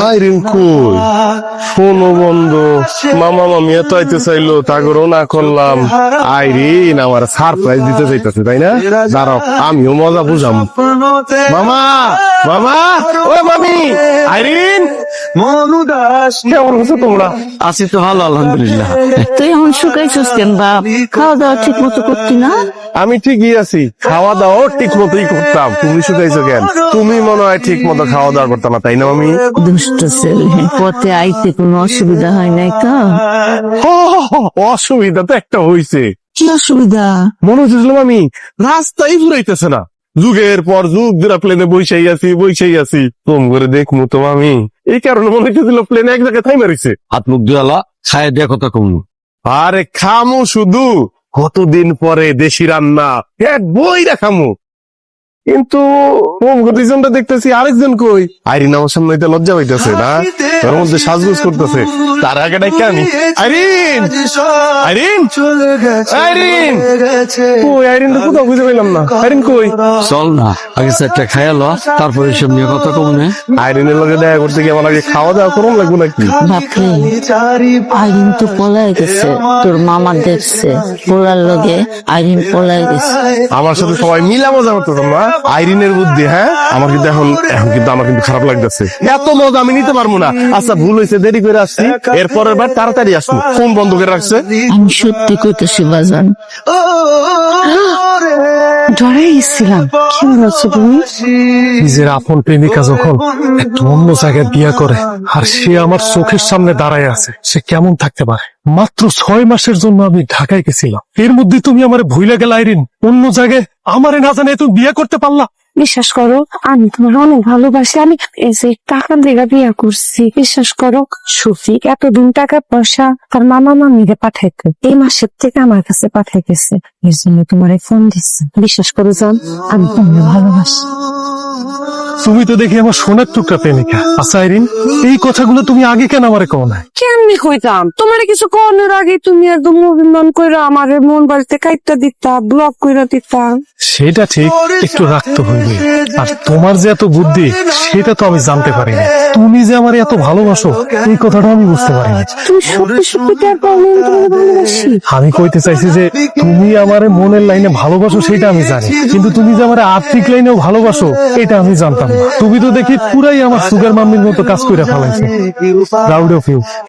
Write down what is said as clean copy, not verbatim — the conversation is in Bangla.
আইরিন কই? শোনো বন্ধু, মামা মামি এত আইতে চাইলো, তাগরও না করলাম। আইরিন আমার সারপ্রাইজ দিতে চাইতেছে, তাই না? দাঁড়াও, আমিও মজা বুঝাম। মামা, মামা, ও মামি, আইরিন, কেমন আছো তোমরা? আছি তো ভালো, আলহামদুলিল্লাহ। তুই এখন শুকাইছিস কেন বাপ? খাওয়া দাওয়া ঠিক মতো করতি না? আমি ঠিকই আছি, খাওয়া দাওয়া ঠিক মতোই করতাম। তুমি শুকাইছো কেন? তুমি মনে হয় ঠিক মতো খাওয়া দাওয়া করতাম না, তাই না মামি? দুষ্ট ছেলে, পথে আইতে কোনো অসুবিধা হয় নাই তো? অসুবিধা তো একটা হইছে। কি অসুবিধা? মনে হচ্ছিল মামি রাস্তাই ঘুরাইতেছে না। যুগের পর যুগ ধরে প্লেনে বইসাই আছি তোম করে দেখমু তো মামি। এই কারণে মনে হচ্ছিল প্লেনে এক জায়গায় থাই মারিছে। হাত মুখ ধুয়ালা, খায় দেয়া কথা কম। আরে খামু শুধু, কতদিন পরে দেশি রান্না এক বইরা খামু। কিন্তু দুইজনটা দেখতেছি, আরেকজন কই? আইরিন আমার সামনে হইতে লজ্জা পাইতেছে না, ওর মধ্যে সাজগোজ করতেছে। তার আগে ডাইকা আমি, আইরিন, আইরিন, আইরিন কই? আইরিন তো কোথাও খুঁজে পাইলাম না। আইরিন কই? চল না, আগে চারটা খায়ালো, তারপরে এসব নিয়ে কথা কম না। আইরিনের লগে দেখা করতে গিয়ে আমার আগে খাওয়া দাওয়া করুন লাগবো নাকি? বাপরে, আইরিন তো পলায় গেছে, তোর মামা দেখছে পোলার লগে আইরিন পলায় গেছে। আমার সাথে সবাই মিলা মজা করতেছ না? আইরিনের বুদ্ধি, হ্যাঁ? আমার কিন্তু এখন কিন্তু আমার কিন্তু খারাপ লাগতেছে। এত মজা আমি নিতে পারবো না। আচ্ছা ভুল হয়েছে, দেরি করে আসছি, এরপরের বার তাড়াতাড়ি আসবো। ফোন বন্ধ করে রাখছে। আমি সত্যি কইতেছি বাজান, ডরে গেছিলাম। কেমন আছো তুমি? নিজের আপন প্রেমিকা যখন একটা অন্য জায়গায় বিয়ে করে আর সে আমার চোখের সামনে দাঁড়ায় আছে, সে কেমন থাকতে পারে? মাত্র 6 মাসের জন্য আমি ঢাকায় গেছিলাম, এর মধ্যে তুমি আমারে ভুলে গেলে আইরিন। অন্য জায়গায় আমারে না জানে তুমি বিয়ে করতে পারলা? বিশ্বাস করো, আমি তোমার অনেক ভালোবাসি। আমি এই যে টাকা দিয়ে বিয়ে করছি, বিশ্বাস করো। শফিক এতদিন টাকা পয়সা তার মামা মামিকে পাঠাইতো, এই মাসের থেকে আমার কাছে পাঠাই গেছে। এর জন্য তোমার ফোন দিচ্ছে। বিশ্বাস করো জান, আমি তোমাকে ভালোবাসি। তুমি তো দেখি আমার সোনার টুকরা প্রেমিকা। আচ্ছা আইরিন, এই কথাগুলো তুমি আগে কেন আমারে কও না? কেমনি কইতাম? তোমার কিছু করানোর আগে তুমি একদম অভিমান কইরা আমার মন বাড়িতে কাইটটা দিতা, ব্লক কইরা দিতা। সেটা ঠিক, একটু রাখতে হইবে। আর তোমার যে এত বুদ্ধি, সেটা তো আমি জানতে পারিনি। তুমি যে আমার এত ভালোবাসো, এই কথাটা আমি বুঝতে পারিনি। তুমি সত্যি সত্যি টের পাও না আমি তোমাকে ভালোবাসি? আমি কইতে চাইছি যে তুমি আমারে মনের লাইনে ভালোবাসো সেটা আমি জানি, কিন্তু তুমি যে আমারে আর্থিক লাইনেও ভালোবাসো এটা আমি জানতাম না। তুমি তো দেখি পুরাই আমার সুগার মাম্মির মতো কাজ করে ফেলাইছো। Proud of you.